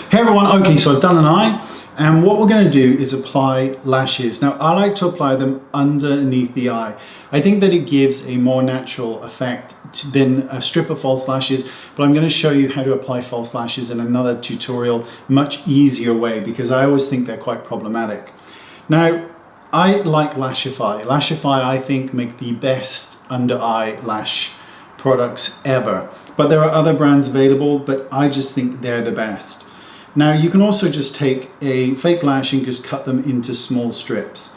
Hey everyone, okay, so I've done an eye, and what we're going to do is apply lashes. Now, I like to apply them underneath the eye. I think that it gives a more natural effect than a strip of false lashes, but I'm going to show you how to apply false lashes in another tutorial, much easier way, because I always think they're quite problematic. Now, I like Lashify. Lashify, I think, make the best under eye lash products ever. But there are other brands available, but I just think they're the best. Now, you can also just take a fake lash and just cut them into small strips.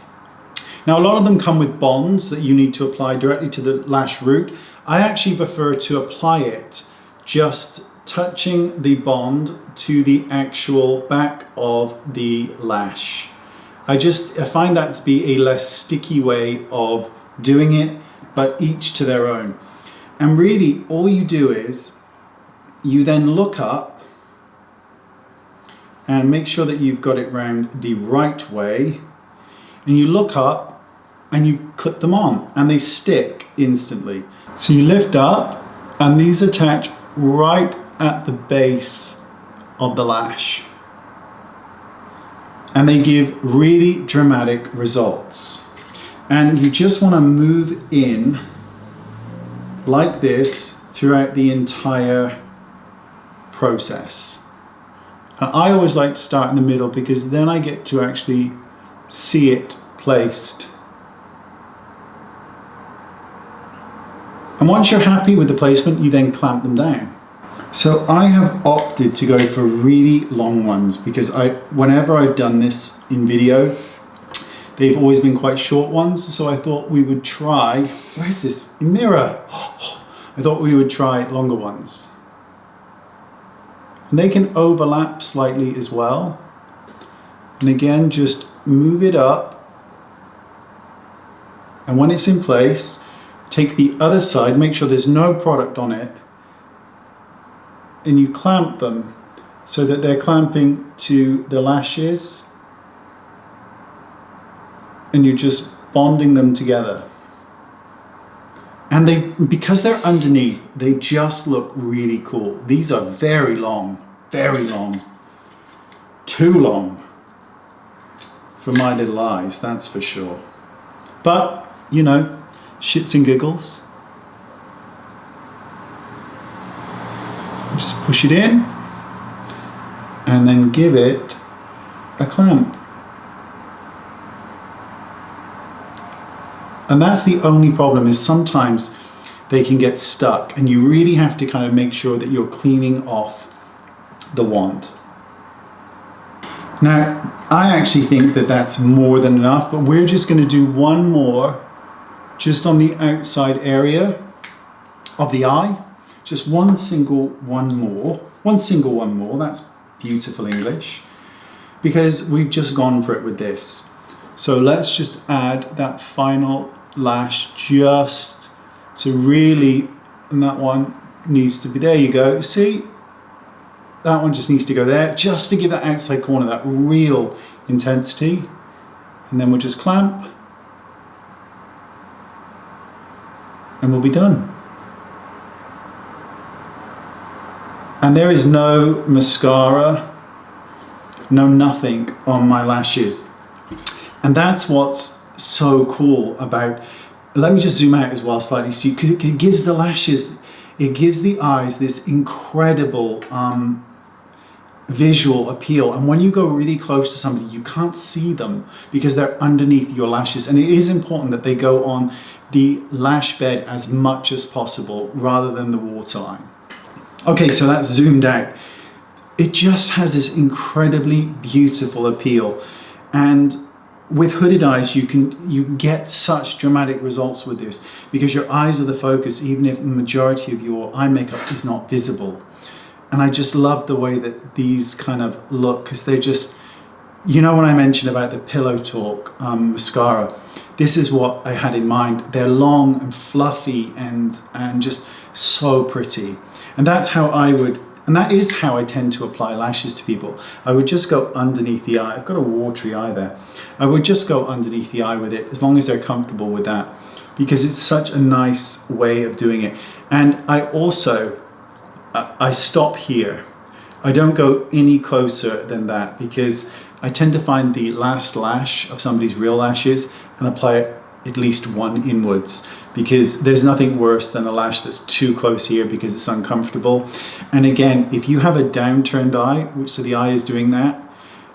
Now, a lot of them come with bonds that you need to apply directly to the lash root. I actually prefer to apply it just touching the bond to the actual back of the lash. I find that to be a less sticky way of doing it, but each to their own. And really, all you do is you then look up and make sure that you've got it round the right way, and you look up and you clip them on and they stick instantly. So you lift up and these attach right at the base of the lash, and they give really dramatic results. And you just want to move in like this throughout the entire process. And I always like to start in the middle because then I get to actually see it placed. And once you're happy with the placement, you then clamp them down. So I have opted to go for really long ones because whenever I've done this in video, they've always been quite short ones. So I thought we would try, where's this mirror? I thought we would try longer ones. And they can overlap slightly as well. And again, just move it up. And when it's in place, take the other side, make sure there's no product on it, and you clamp them so that they're clamping to the lashes, and you're just bonding them together. And because they're underneath, they just look really cool. These are very long, too long for my little eyes, that's for sure. But, you know, shits and giggles. Just push it in and then give it a clamp. And that's the only problem, is sometimes they can get stuck and you really have to kind of make sure that you're cleaning off the wand. Now, I actually think that that's more than enough, but we're just going to do one more just on the outside area of the eye. Just one single one more, that's beautiful English, because we've just gone for it with this. So let's just add that final lash just to really, and that one needs to be, there you go, see? That one just needs to go there, just to give that outside corner that real intensity. And then we'll just clamp, and we'll be done. And there is no mascara, no nothing on my lashes. And that's what's so cool about, let me just zoom out as well slightly, so it gives the lashes, it gives the eyes this incredible visual appeal. And when you go really close to somebody, you can't see them because they're underneath your lashes. And it is important that they go on the lash bed as much as possible rather than the waterline. Okay, so that's zoomed out. It just has this incredibly beautiful appeal. And with hooded eyes, you get such dramatic results with this because your eyes are the focus, even if the majority of your eye makeup is not visible. And I just love the way that these kind of look, because they're just, you know, when I mentioned about the Pillow Talk mascara, this is what I had in mind. They're long and fluffy and just so pretty. And that's how and that is how I tend to apply lashes to people. I would just go underneath the eye. I've got a watery eye there. I would just go underneath the eye with it, as long as they're comfortable with that, because it's such a nice way of doing it. And I also, I stop here I don't go any closer than that because I tend to find the last lash of somebody's real lashes and apply it at least one inwards, because there's nothing worse than a lash that's too close here because it's uncomfortable. And again, if you have a downturned eye, which so the eye is doing that,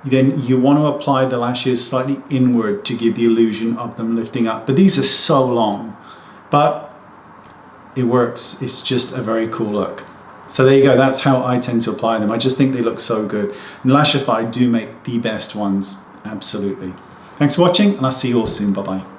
then you want to apply the lashes slightly inward to give the illusion of them lifting up. But these are so long, but it works. It's just a very cool look. So there you go, that's how I tend to apply them. I just think they look so good. And Lashify do make the best ones, absolutely. Thanks for watching, and I'll see you all soon. Bye-bye.